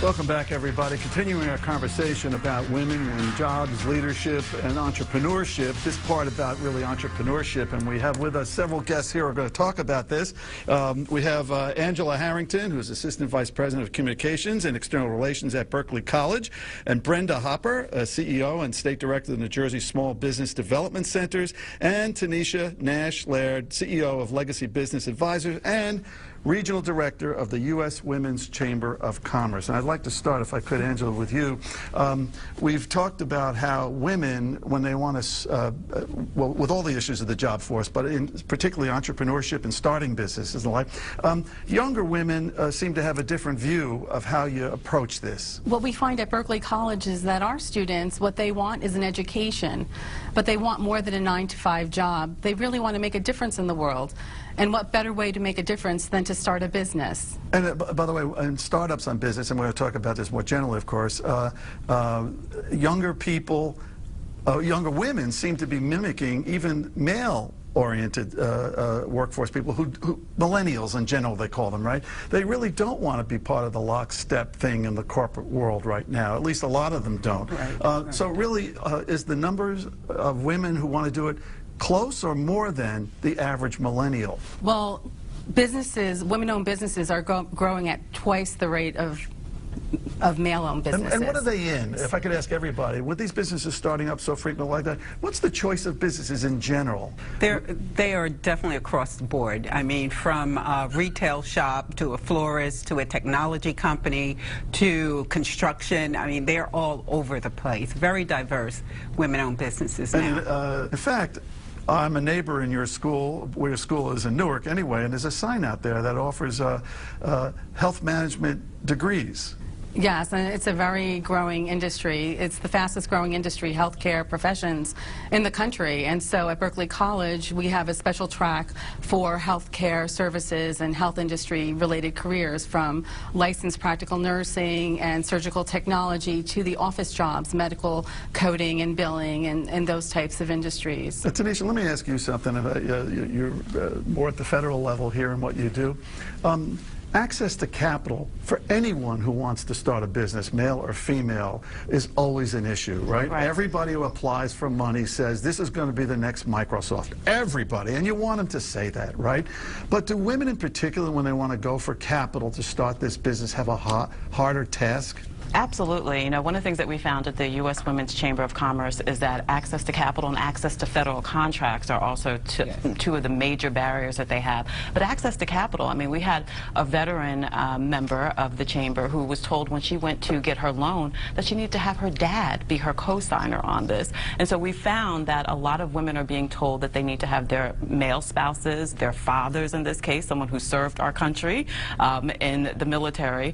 Welcome back, everybody. Continuing our conversation about women and jobs, leadership, and entrepreneurship. This part about really entrepreneurship, and we have with us several guests here who are going to talk about this. We have Angela Harrington, who's Assistant Vice President of Communications and External Relations at Berkeley College, and Brenda Hopper, CEO and State Director of the New Jersey Small Business Development Centers, and Taneshia Nash Laird, CEO of Legacy Business Advisors and Regional Director of the U.S. Women's Chamber of Commerce. And I'd like to start, if I could, Angela, with you. We've talked about how women, when they want to, well, with all the issues of the job force, but in particularly entrepreneurship and starting businesses and the like, younger women seem to have a different view of how you approach this. What we find at Berkeley College is that our students, what they want is an education, but they want more than a 9-to-5 job. They really want to make a difference in the world. And what better way to make a difference than to start a business? And by the way, in startups on business, and we're going to talk about this more generally, of course, younger people, younger women seem to be mimicking even male-oriented workforce people, who millennials in general, they call them, right? They really don't want to be part of the lockstep thing in the corporate world right now. At least a lot of them don't. Right. So really, is the numbers of women who want to do it close or more than the average millennial? Well, businesses, women-owned businesses are growing at twice the rate of male-owned businesses. And what are they in? If I could ask everybody, with these businesses starting up so frequently like that, what's the choice of businesses in general? They are definitely across the board. I mean, from a retail shop to a florist to a technology company to construction. I mean, they're all over the place. Very diverse women-owned businesses now. And, in fact, I'm a neighbor in your school, where your school is in Newark anyway, and there's a sign out there that offers health management degrees. Yes, and it's a very growing industry. It's the fastest growing industry, healthcare professions in the country. And so at Berkeley College, we have a special track for healthcare services and health industry related careers, from licensed practical nursing and surgical technology to the office jobs, medical coding and billing and those types of industries. Taneshia, let me ask you something. You're more at the federal level here in what you do. Access to capital for anyone who wants to start a business, male or female, is always an issue, right? Everybody who applies for money says this is going to be the next Microsoft. Everybody, and you want them to say that, right? But do women in particular, when they want to go for capital to start this business, have a harder task? Absolutely. You know, one of the things that we found at the U.S. Women's Chamber of Commerce is that access to capital and access to federal contracts are also two of the major barriers that they have. But access to capital, I mean, we had a veteran member of the chamber who was told when she went to get her loan that she needed to have her dad be her co-signer on this. And so we found that a lot of women are being told that they need to have their male spouses, their fathers in this case, someone who served our country in the military,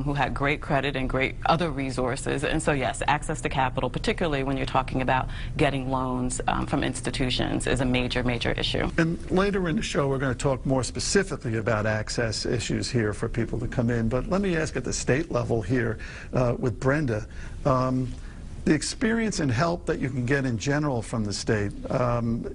who had great credit and great other resources. And so yes, access to capital, particularly when you're talking about getting loans from institutions, is a major, major issue. And later in the show, we're going to talk more specifically about access issues here for people to come in. But let me ask at the state level here with Brenda. The experience and help that you can get in general from the state,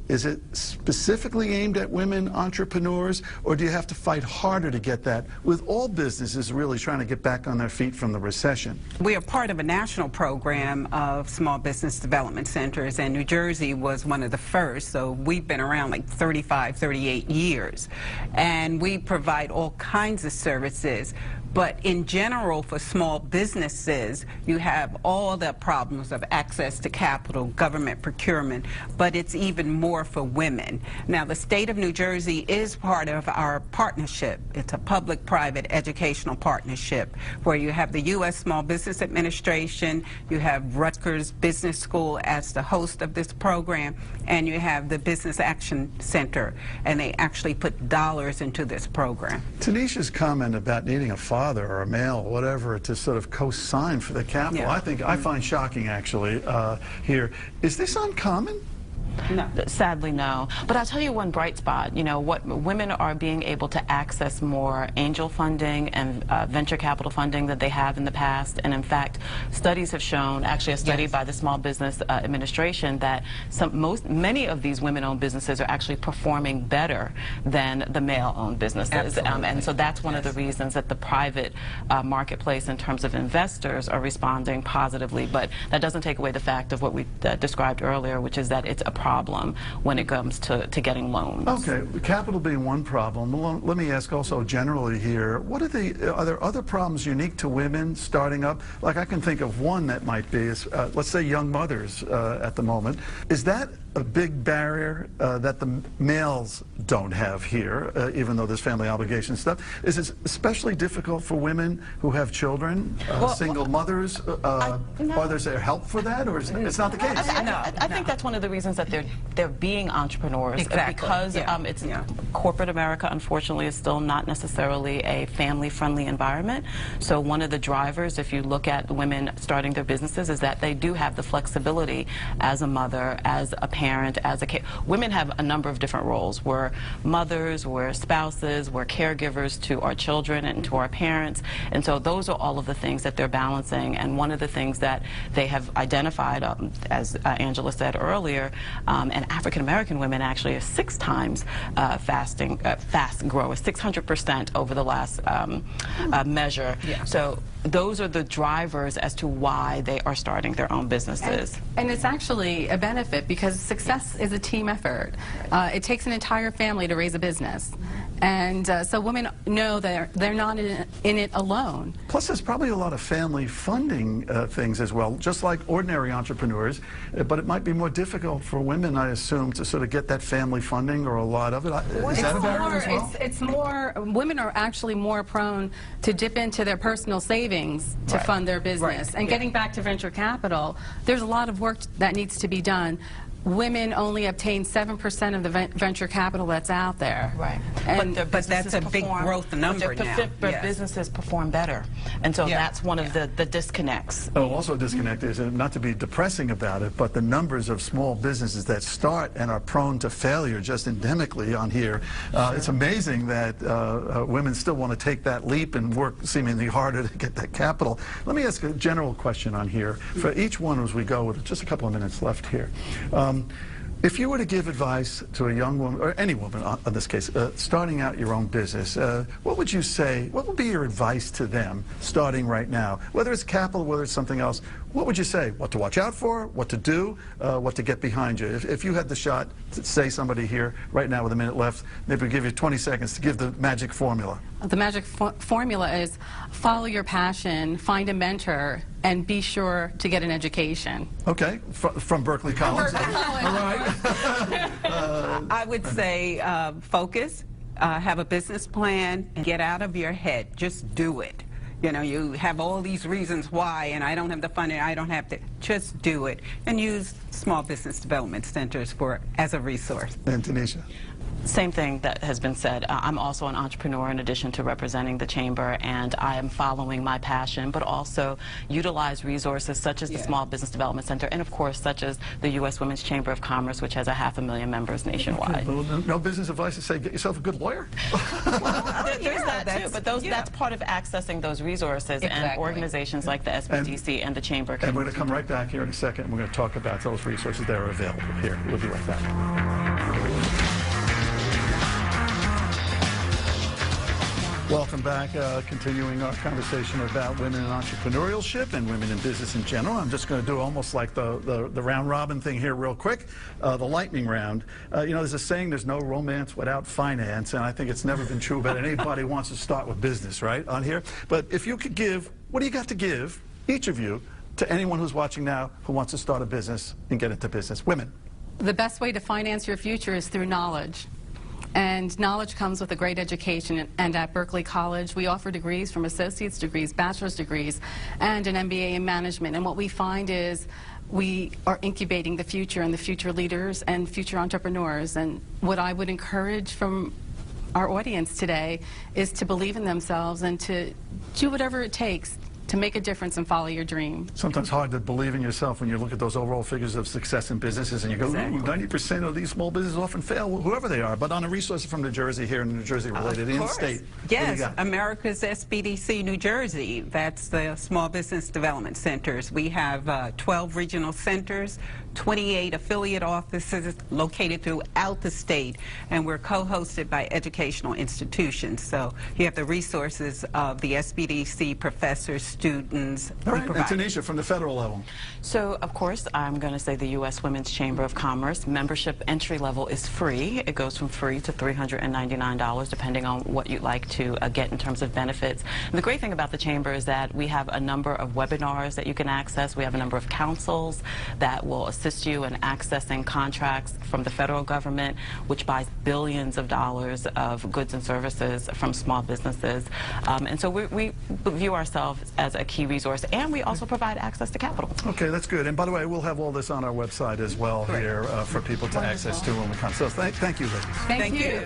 is it specifically aimed at women entrepreneurs, or do you have to fight harder to get that with all businesses really trying to get back on their feet from the recession? We are part of a national program of small business development centers, and New Jersey was one of the first, so we've been around like 35, 38 years. And we provide all kinds of services. But in general, for small businesses, you have all the problems of access to capital, government procurement, but it's even more for women. Now, the state of New Jersey is part of our partnership. It's a public-private educational partnership where you have the U.S. Small Business Administration, you have Rutgers Business School as the host of this program, and you have the Business Action Center, and they actually put dollars into this program. Taneshia's comment about needing a father or a male, or whatever, to sort of co-sign for the capital, I find shocking, actually, here. Is this uncommon? No. Sadly, no. But I'll tell you one bright spot. You know, what women are being able to access more angel funding and venture capital funding than they have in the past. And in fact, studies have shown, actually a study by the Small Business Administration, that many of these women-owned businesses are actually performing better than the male-owned businesses. And so that's one of the reasons that the private marketplace in terms of investors are responding positively. But that doesn't take away the fact of what we described earlier, which is that it's a problem when it comes to getting loans. Okay, capital being one problem. Let me ask also generally here, are there other problems unique to women starting up? Like I can think of one that might be, let's say young mothers at the moment. Is that a big barrier that the males don't have here, even though there's family obligation stuff? Is it especially difficult for women who have children, single mothers? Are there help for that, or it's not the case? I think that's one of the reasons that they're being entrepreneurs, because it's corporate America, unfortunately, is still not necessarily a family-friendly environment. So one of the drivers, if you look at women starting their businesses, is that they do have the flexibility as a mother, as a parent, as a women have a number of different roles. We're mothers, we're spouses, we're caregivers to our children and to our parents, and so those are all of the things that they're balancing. And one of the things that they have identified, as Angela said earlier, and African American women actually are 6 times fast growers, 600% over the last measure. So those are the drivers as to why they are starting their own businesses. And it's actually a benefit, because success is a team effort. It takes an entire family to raise a business. And so women know that they're not in it alone. Plus, there's probably a lot of family funding things as well, just like ordinary entrepreneurs. But it might be more difficult for women, I assume, to sort of get that family funding, or a lot of it. Is that a barrier as well? It's more, women are actually more prone to dip into their personal savings to fund their business. And getting back to venture capital, there's a lot of work that needs to be done. Women only obtain 7% of the venture capital that's out there. And but that's a big growth number now. But businesses perform better. And so that's one of the disconnects. Also a disconnect is, not to be depressing about it, but the numbers of small businesses that start and are prone to failure just endemically on here. It's amazing that women still want to take that leap and work seemingly harder to get that capital. Let me ask a general question on here for each one as we go, with just a couple of minutes left here. If you were to give advice to a young woman, or any woman in this case, starting out your own business, what would you say, what would be your advice to them starting right now? Whether it's capital, whether it's something else, what would you say? What to watch out for, what to do, what to get behind you? If you had the shot to say somebody here right now with a minute left, maybe we'll give you 20 seconds to give the magic formula. The magic formula is follow your passion, find a mentor, and be sure to get an education. Okay, from Berkeley College. Berkeley College. All right. I would say focus, have a business plan, and get out of your head. Just do it. You know, you have all these reasons why, and I don't have the funding, I don't have to. Just do it, and use small business development centers as a resource. And Taneshia? Same thing that has been said. I'm also an entrepreneur in addition to representing the Chamber, and I am following my passion, but also utilize resources such as the Small Business Development Center, and of course such as the U.S. Women's Chamber of Commerce, which has 500,000 members nationwide. No business advice to say get yourself a good lawyer? There's that too, but that's part of accessing those resources, and organizations like the SBDC and the Chamber. And we're going to come right back here in a second. We're going to talk about those resources that are available here. We'll be right back. Welcome back. Continuing our conversation about women in entrepreneurship and women in business in general. I'm just going to do almost like the round robin thing here real quick, the lightning round. You know, there's a saying, there's no romance without finance, and I think it's never been true about anybody who wants to start with business, right, on here. But if you could give, what do you got to give, each of you, to anyone who's watching now who wants to start a business and get into business? Women. The best way to finance your future is through knowledge. And knowledge comes with a great education, and at Berkeley College we offer degrees from associate's degrees, bachelor's degrees, and an MBA in management. And what we find is we are incubating the future and the future leaders and future entrepreneurs. And what I would encourage from our audience today is to believe in themselves and to do whatever it takes to make a difference and follow your dream. Sometimes hard to believe in yourself when you look at those overall figures of success in businesses and you go, Exactly. 90% of these small businesses often fail, whoever they are. But on a resource from New Jersey here in New Jersey related in-state. Yes, America's SBDC New Jersey. That's the Small Business Development Centers. We have 12 regional centers, 28 affiliate offices located throughout the state, and we're co-hosted by educational institutions. So you have the resources of the SBDC professors, students. All right. And Taneshia, from the federal level. So, of course, I'm going to say the U.S. Women's Chamber of Commerce membership entry level is free. It goes from free to $399, depending on what you'd like to get in terms of benefits. And the great thing about the Chamber is that we have a number of webinars that you can access. We have a number of councils that will assist you in accessing contracts from the federal government, which buys billions of dollars of goods and services from small businesses. And so we view ourselves as a key resource, and we also provide access to capital. Okay, that's good. And by the way, we'll have all this on our website as well here for people to access to when we come. So thank you, ladies. Thank you.